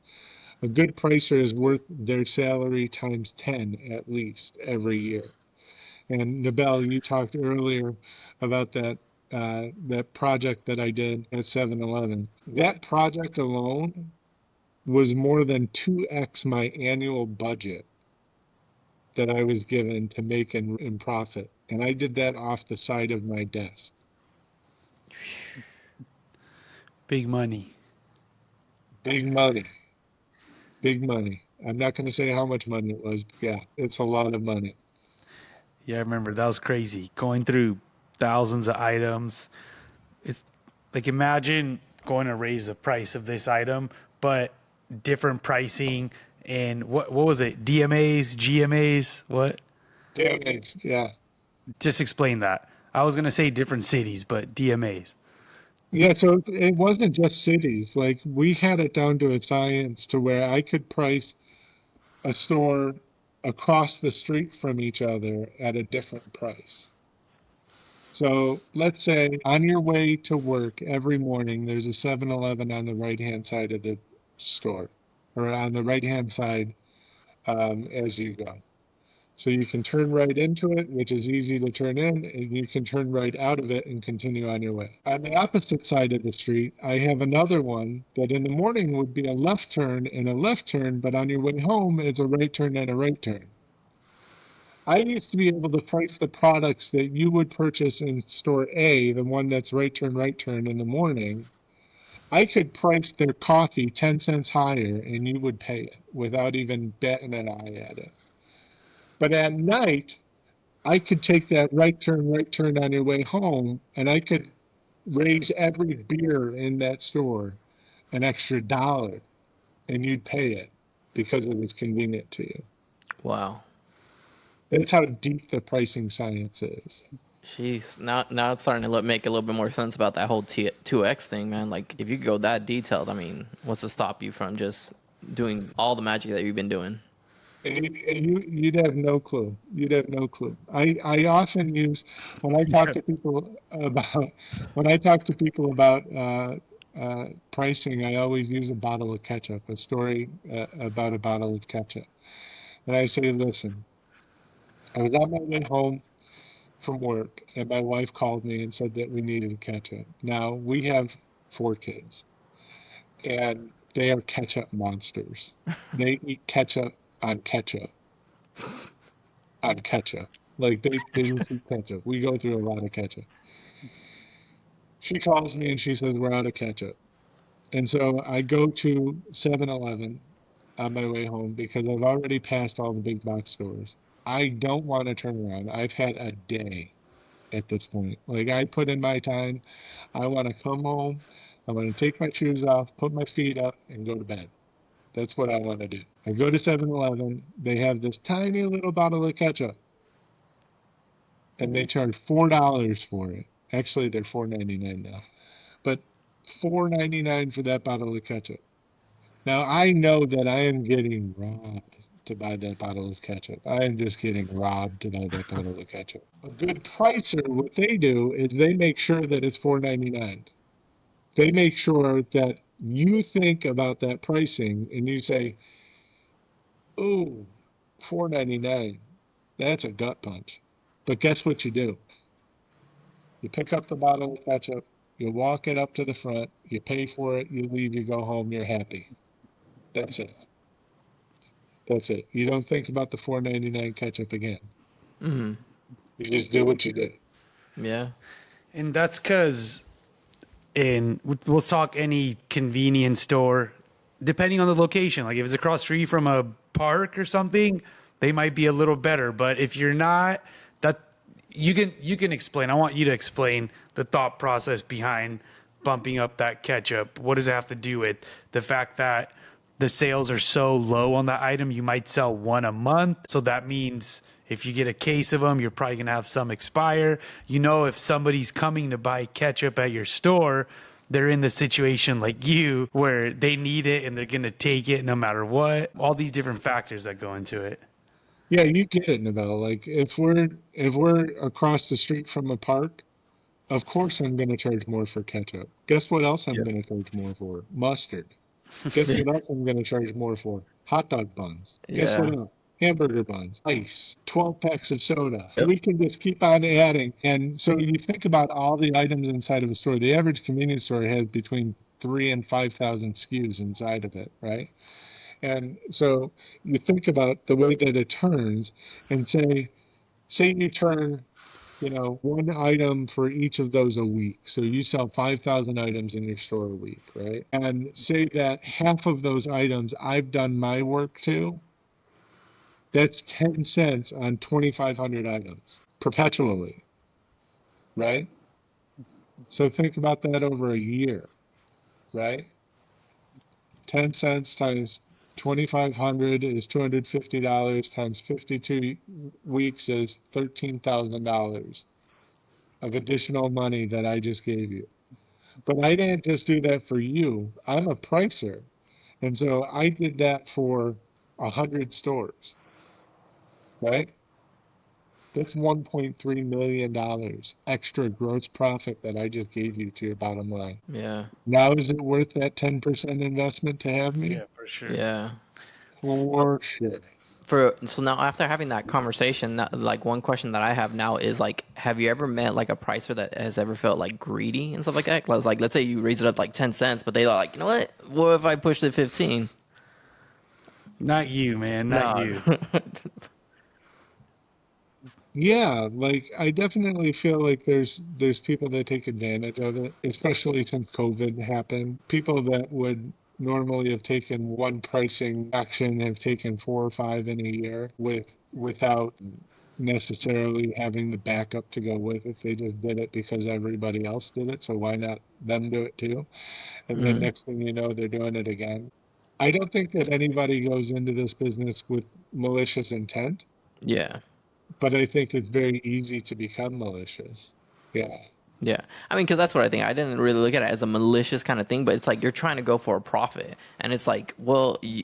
A good pricer is worth their salary times 10 at least every year. And Nabel, you talked earlier about that project that I did at 7-Eleven. That project alone was more than 2x my annual budget that I was given to make in profit. And I did that off the side of my desk. big money. Big money, big money. I'm not going to say how much money it was. But yeah, it's a lot of money. Yeah, I remember that was crazy. Going through thousands of items. It's like imagine going to raise the price of this item, but different pricing and what was it? DMAs, GMAs, what? Damn it. Yeah. Just explain that. I was gonna say different cities, but DMAs. Yeah, so it wasn't just cities. Like we had it down to a science to where I could price a store across the street from each other at a different price. So let's say on your way to work every morning, there's a 7-Eleven on the right-hand side of the store or on the right-hand side as you go. So you can turn right into it, which is easy to turn in, and you can turn right out of it and continue on your way. On the opposite side of the street, I have another one that in the morning would be a left turn and a left turn, but on your way home is a right turn and a right turn. I used to be able to price the products that you would purchase in store A, the one that's right turn in the morning. I could price their coffee 10 cents higher and you would pay it without even batting an eye at it. But at night, I could take that right turn on your way home, and I could raise every beer in that store an extra dollar, and you'd pay it because it was convenient to you. Wow. That's how deep the pricing science is. Jeez. Now it's starting to make a little bit more sense about that whole 2x thing, man. Like, if you go that detailed, I mean, what's to stop you from just doing all the magic that you've been doing? You'd have no clue. You'd have no clue. I often use when I talk to people about pricing. I always use a bottle of ketchup, a story about a bottle of ketchup, and I say, listen, I was on my way home from work, and my wife called me and said that we needed ketchup. Now we have 4 kids, and they are ketchup monsters. They eat ketchup on ketchup on ketchup. Like they just eat ketchup. We go through a lot of ketchup. She calls me and she says we're out of ketchup. And so I go to 7-Eleven on my way home because I've already passed all the big box stores. I don't want to turn around. I've had a day at this point. Like I put in my time. I want to come home. I want to take my shoes off, put my feet up, and go to bed. That's what I want to do. I go to 7-Eleven. They have this tiny little bottle of ketchup, and they charge $4 for it. Actually, they're $4.99 now, but $4.99 for that bottle of ketchup. Now I know that I am getting robbed to buy that bottle of ketchup. I am just getting robbed to buy that bottle of ketchup. A good pricer, what they do is they make sure that it's $4.99. They make sure that you think about that pricing and you say, "Ooh, $4.99. That's a gut punch." But guess what you do? You pick up the bottle of ketchup, you walk it up to the front, you pay for it, you leave, you go home, you're happy. That's it. That's it. You don't think about the $4.99 ketchup again. Mm-hmm. You just do what you do. Yeah. And that's because we'll talk any convenience store, depending on the location. Like if it's across the street from a park or something, they might be a little better. But if you're not, that you can explain. I want you to explain the thought process behind bumping up that ketchup. What does it have to do with the fact that the sales are so low on that item? You might sell one a month, so that means if you get a case of them, you're probably going to have some expire. You know, if somebody's coming to buy ketchup at your store, they're in the situation like you where they need it and they're going to take it no matter what. All these different factors that go into it. Yeah, you get it, Novella. Like if we're across the street from a park, of course I'm going to charge more for ketchup. Guess what else I'm Yeah. going to charge more for? Mustard. Guess what else I'm going to charge more for? Hot dog buns. Guess what Yeah. else? Hamburger buns, ice, 12 packs of soda. Yep. We can just keep on adding. And so you think about all the items inside of a store. The average convenience store has between 3 and 5,000 SKUs inside of it, right? And so you think about the way that it turns and say you turn, one item for each of those a week. So you sell 5,000 items in your store a week, right? And say that half of those items I've done my work to, that's 10 cents on 2,500 items perpetually, right? So think about that over a year, right? 10 cents times 2,500 is $250 times 52 weeks is $13,000 of additional money that I just gave you. But I didn't just do that for you. I'm a pricer. And so I did that for 100 stores, right? That's $1.3 million extra gross profit that I just gave you to your bottom line. Yeah. Now, is it worth that 10% investment to have me? Yeah, for sure. Yeah. For sure. So now after having that conversation, like one question that I have now is like, have you ever met like a pricer that has ever felt like greedy and stuff like that? 'Cause, like, let's say you raise it up like 10 cents, but they're like, you know what if I pushed it 15? Not you, man. Not No. you. Yeah, like I definitely feel like there's people that take advantage of it, especially since COVID happened. People that would normally have taken one pricing action have taken four or five in a year without necessarily having the backup to go with it. They just did it because everybody else did it, so why not them do it too? And then Mm. next thing you know, they're doing it again. I don't think that anybody goes into this business with malicious intent, Yeah. but I think it's very easy to become malicious. Yeah. Yeah, I mean, because that's what I think. I didn't really look at it as a malicious kind of thing, but it's like you're trying to go for a profit, and it's like, well, you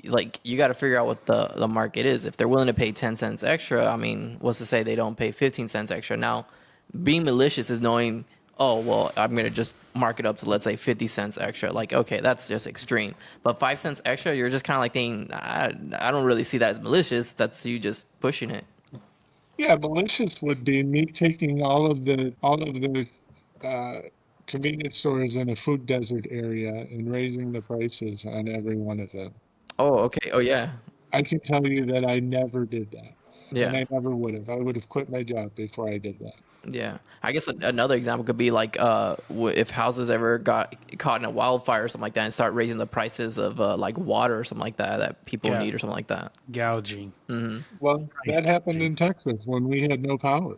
got to figure out what the market is. If they're willing to pay 10 cents extra, I mean, what's to say they don't pay 15 cents extra? Now, being malicious is knowing, oh, well, I'm gonna just mark it up to, let's say, 50 cents extra. Like, okay, that's just extreme. But 5 cents extra, you're just kind of like thinking, I don't really see that as malicious. That's you just pushing it. Yeah, malicious would be me taking all of the uh, convenience stores in a food desert area and raising the prices on every one of them. Oh, okay. Oh, yeah. I can tell you that I never did that, and Yeah. I never would have. I would have quit my job before I did that. Yeah, I guess another example could be like if houses ever got caught in a wildfire or something like that, and start raising the prices of like water or something like that that people Yeah. need or something like that. Gouging. Well, Price that happened gouging. in Texas when we had no power.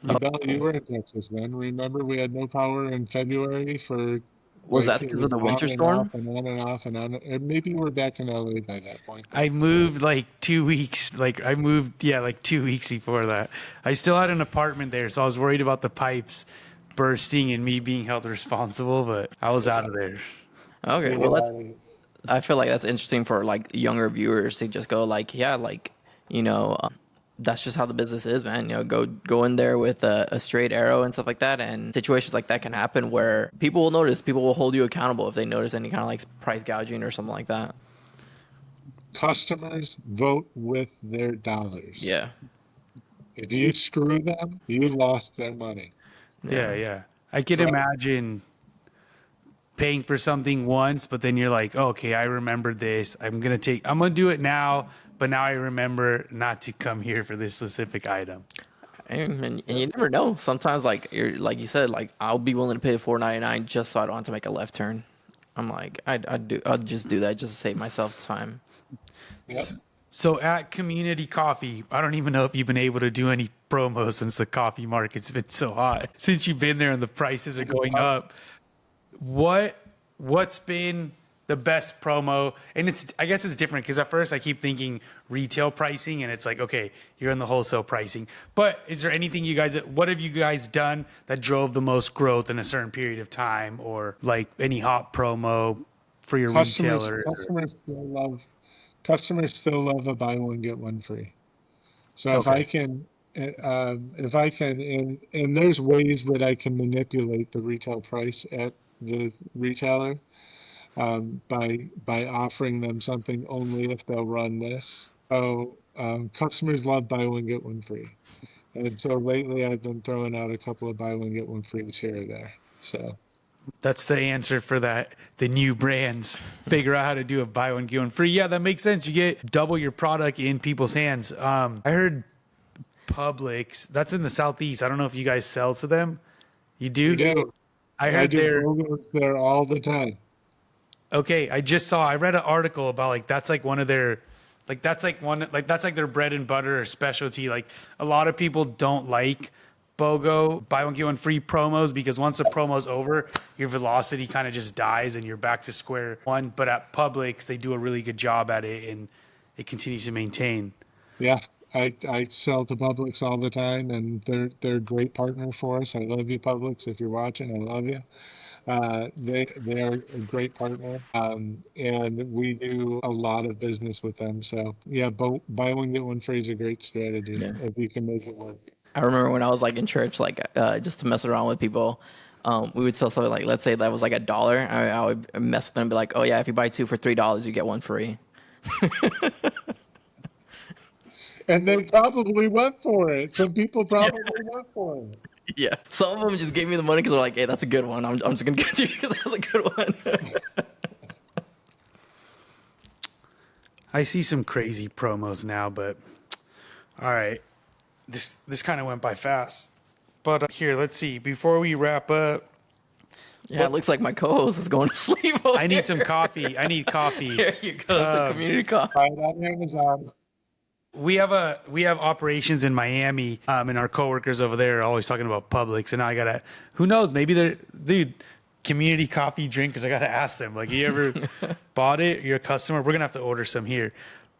Oh, Bella, you were in Texas, man. Remember we had no power in February for was that it because was of the winter on and off storm? and on and off and on. And maybe we're back in LA by that point I then. moved like 2 weeks. Like I moved, yeah, like 2 weeks before that. I still had an apartment there, so I was worried about the pipes bursting and me being held responsible, but I was out of there. Okay, We well get that's out of here. I feel like that's interesting for like younger viewers to just go like, yeah, like you know, that's just how the business is, man. You know, go in there with a straight arrow and stuff like that, and situations like that can happen where people will notice, people will hold you accountable if they notice any kind of like price gouging or something like that. Customers vote with their dollars. Yeah, If you screw them, you lost their money. Yeah, yeah. yeah. I could Right? imagine paying for something once, but then you're like, oh, okay, I remember this. I'm gonna do it now, but now I remember not to come here for this specific item. And you never know. Sometimes, like you're like you said, like I'll be willing to pay $4.99 just so I don't have to make a left turn. I'm like, I'll just do that just to save myself time. Yep. So at Community Coffee, I don't even know if you've been able to do any promos since the coffee market's been so hot. Since you've been there and the prices are going up, what what's been the best promo? And I guess it's different because at first I keep thinking retail pricing and it's like, okay, you're in the wholesale pricing. But is there anything what have you guys done that drove the most growth in a certain period of time, or like any hot promo for your Customers retailers? customers still love a buy one get one free. So Okay. if I can, and there's ways that I can manipulate the retail price at the retailer by offering them something only if they'll run this. So customers love buy one get one free, and so lately I've been throwing out a couple of buy one get one frees here or there. So That's the answer for that. The new brands figure out how to do a buy one get one free. Yeah, that makes sense. You get double your product in people's hands. I heard Publix. That's in the southeast. I don't know if you guys sell to them. You we do. do. I I heard do they're BOGOs there all the time. okay. I read an article about like that's like one of their that's like their bread and butter or specialty. Like a lot of people don't like BOGO buy one get one free promos because once the promo's over, your velocity kind of just dies and you're back to square one. But at Publix, they do a really good job at it and it continues to maintain. Yeah, I sell to Publix all the time, and they're a great partner for us. I love you, Publix. If you're watching, I love you. They are a great partner, and we do a lot of business with them. So yeah, buy one get one free is a great strategy Yeah. if you can make it work. I remember when I was like in church, like just to mess around with people, we would sell something like, let's say that was like $1. I would mess with them and be like, oh yeah, if you buy two for $3, you get one free. And they probably went for it. Some people probably went for it. Yeah. Some of them just gave me the money because they're like, hey, that's a good one. I'm just gonna get you because that was a good one. I see some crazy promos now, but all right, this kind of went by fast. But here, let's see. Before we wrap up, Yeah, it looks like my co-host is going to sleep. Over I need some here. coffee. I need coffee. There you go. It's a community call. Buy it on Amazon. We have operations in Miami, and our coworkers over there are always talking about Publix, and now I gotta. Who knows? Maybe they're dude. community coffee drinkers, I got to ask them, like, you ever bought it? You're a customer. We're going to have to order some here.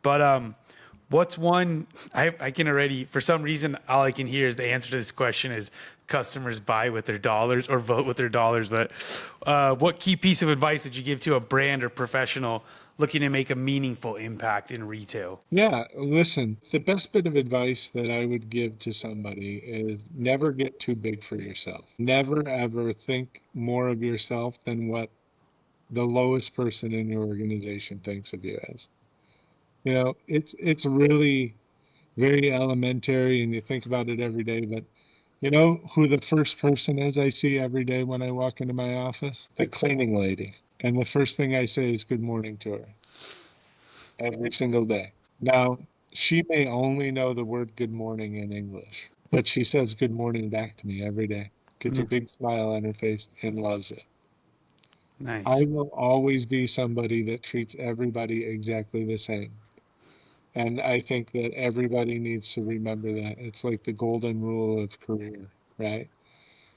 But what's one, I can already, for some reason, all I can hear is the answer to this question is customers buy with their dollars or vote with their dollars. But what key piece of advice would you give to a brand or professional looking to make a meaningful impact in retail? Yeah, listen, the best bit of advice that I would give to somebody is never get too big for yourself. Never ever think more of yourself than what the lowest person in your organization thinks of you as. You know, it's really very elementary and you think about it every day, but you know who the first person is I see every day when I walk into my office? The cleaning lady. And the first thing I say is good morning to her every single day. Now, she may only know the word good morning in English, but she says good morning back to me every day, gets a big smile on her face, and loves it. I Nice. will always be somebody that treats everybody exactly the same. And I think that everybody needs to remember that. It's like the golden rule of career, right?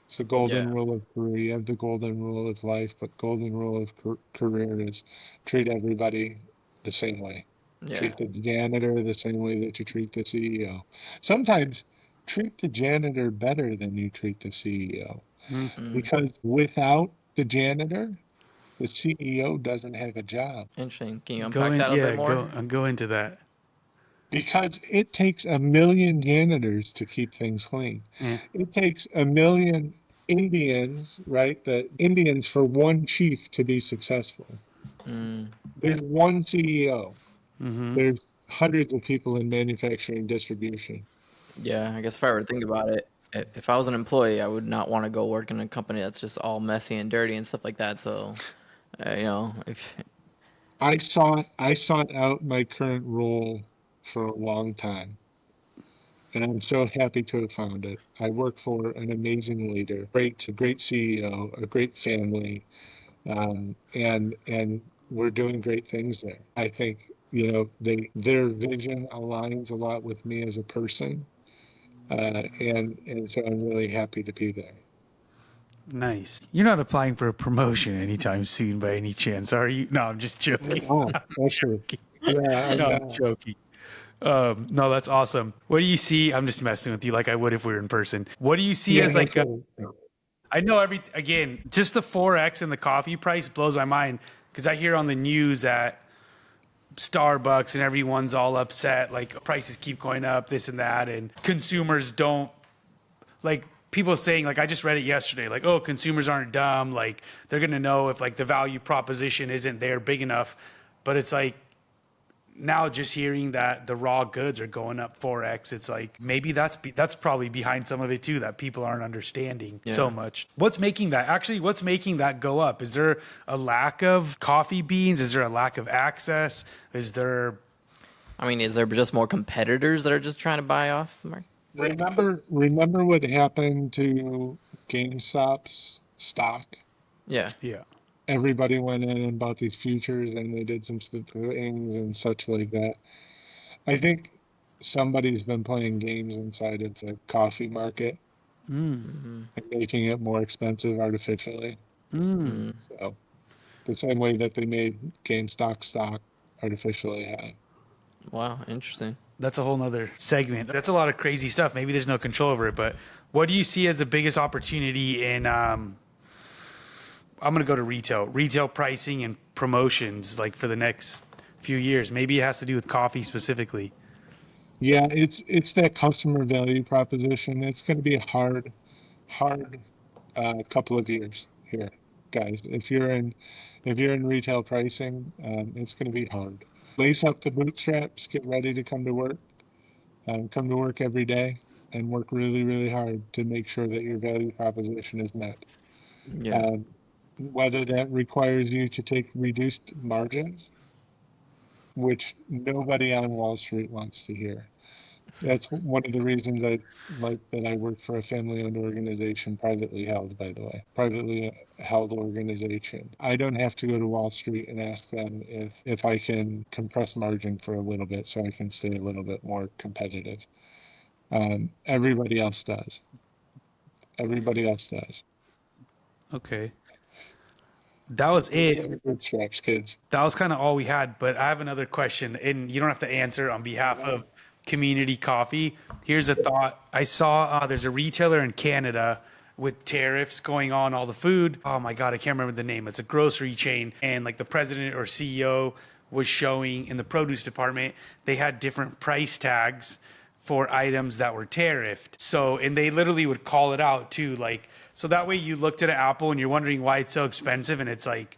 It's the Yeah. golden rule of career. You have the golden rule of life, but golden rule of career is treat everybody the same way. Yeah. Treat the janitor the same way that you treat the CEO. Sometimes treat the janitor better than you treat the CEO. Mm. Because without the janitor, the CEO doesn't have a job. Interesting. Can you Go unpack in, that a bit yeah, more? go into that. Because it takes a million janitors to keep things clean. Yeah. It takes a million Indians, right? The Indians for one chief to be successful. Mm. There's one CEO. Mm-hmm. There's hundreds of people in manufacturing distribution. Yeah, I guess if I were to think about it, if I was an employee, I would not want to go work in a company that's just all messy and dirty and stuff like that. So, if I sought out my current role for a long time, and I'm so happy to have found it. I work for an amazing leader, a great CEO, a great family, and we're doing great things there. I think their vision aligns a lot with me as a person, and so I'm really happy to be there. Nice. You're not applying for a promotion anytime soon by any chance, are you? No, I'm just joking. Oh, I'm actually, joking. yeah, I'm No, I'm not. joking. No, that's awesome. What do you see? I'm just messing with you like I would if we were in person. What do you see Yeah, as no like, kidding. I know again, just the 4X and the coffee price blows my mind because I hear on the news that Starbucks and everyone's all upset, like prices keep going up, this and that, and consumers don't like people saying like I just read it yesterday, like, oh, consumers aren't dumb, like they're gonna know if like the value proposition isn't there big enough. But it's like now just hearing that the raw goods are going up 4X, it's like maybe that's probably behind some of it too, that people aren't understanding so Yeah. much. What's making that go up? Is there a lack of coffee beans? Is there a lack of access? Is there I mean, is there just more competitors that are just trying to buy off the market? Remember what happened to GameStop's stock? Yeah. yeah. Everybody went in and bought these futures and they did some things and such like that. I think somebody's been playing games inside of the coffee market Mm-hmm. and making it more expensive artificially. Mm. Mm. So the same way that they made GameStop stock artificially high. Wow, interesting. That's a whole nother segment. That's a lot of crazy stuff. Maybe there's no control over it, but what do you see as the biggest opportunity in I'm going to go to retail pricing and promotions like for the next few years. Maybe it has to do with coffee specifically. Yeah, it's that customer value proposition. It's going to be a hard couple of years here, guys. If you're in retail pricing, it's going to be hard. Lace up the bootstraps, get ready to come to work every day, and work really, really hard to make sure that your value proposition is met. Yeah. Um, whether that requires you to take reduced margins, which nobody on Wall Street wants to hear. That's one of the reasons I like that I work for a family-owned organization, privately held, by the way, privately held organization. I don't have to go to Wall Street and ask them if I can compress margin for a little bit so I can stay a little bit more competitive. Everybody else does. Everybody else does. Okay. That was it. Bootstraps, kids. That was kind of all we had, but I have another question, and you don't have to answer on behalf of Community Coffee. Here's a thought. I saw there's a retailer in Canada with tariffs going on all the food. Oh my God, I can't remember the name. It's a grocery chain, and like the president or CEO was showing in the produce department, they had different price tags for items that were tariffed. So, and they literally would call it out too. Like, so that way you looked at an apple and you're wondering why it's so expensive, and it's like,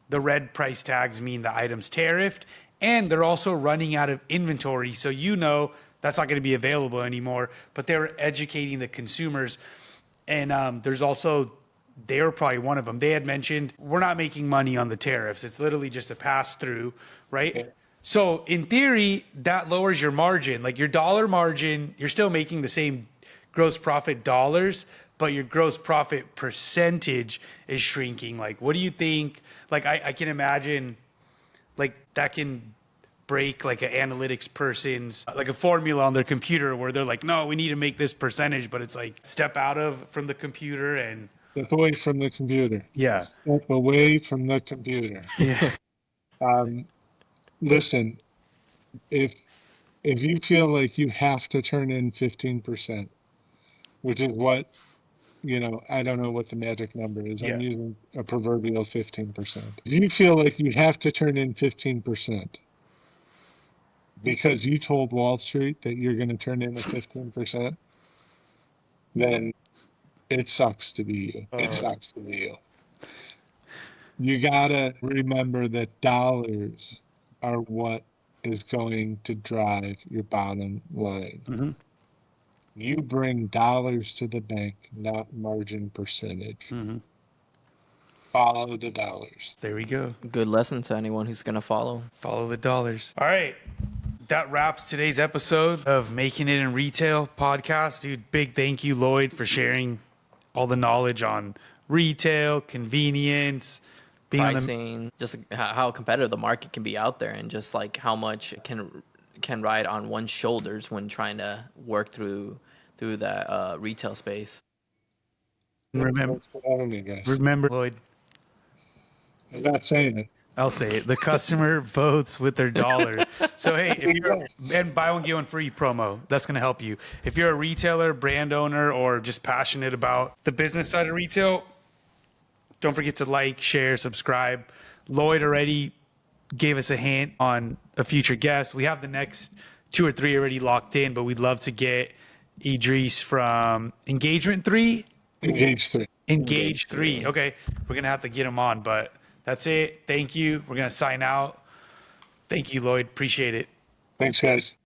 the red price tags mean the item's tariffed, and they're also running out of inventory. So you know that's not going to be available anymore, but they're educating the consumers. And there's also, they were probably one of them. They had mentioned, we're not making money on the tariffs. It's literally just a pass through, right? Okay. So in theory, that lowers your margin. Like your dollar margin, you're still making the same gross profit dollars, but your gross profit percentage is shrinking. Like, what do you think? Like, I can imagine, like, that can break like an analytics person's, like a formula on their computer where they're like, no, we need to make this percentage, but it's like step out of from the computer and step away from the computer. Yeah. Step away from the computer. Yeah. Listen, if you feel like you have to turn in 15%, which is what, I don't know what the magic number is. Yeah. I'm using a proverbial 15%. If you feel like you have to turn in 15% because you told Wall Street that you're going to turn in a 15%, then it sucks to be you. It sucks to be you. You got to remember that dollars are what is going to drive your bottom line. Mm-hmm. You bring dollars to the bank, not margin percentage. Mm-hmm. Follow the dollars. There we go. Good lesson to anyone who's going to follow. Follow the dollars. All right. That wraps today's episode of Making It in Retail podcast. Dude, big thank you, Lloyd, for sharing all the knowledge on retail, convenience, pricing, just how competitive the market can be out there, and just like how much it can ride on one's shoulders when trying to work through that retail space. Remember, Lloyd. I'm not saying it. I'll say it. The customer votes with their dollar. So, hey, if you're, and buy one, get one free promo, that's going to help you. If you're a retailer, brand owner, or just passionate about the business side of retail, don't forget to like, share, subscribe. Lloyd already gave us a hint on a future guest. We have the next 2 or 3 already locked in, but we'd love to get Idris from Engage 3. Engage 3. Okay. We're going to have to get him on, but that's it. Thank you. We're going to sign out. Thank you, Lloyd. Appreciate it. Thanks, guys.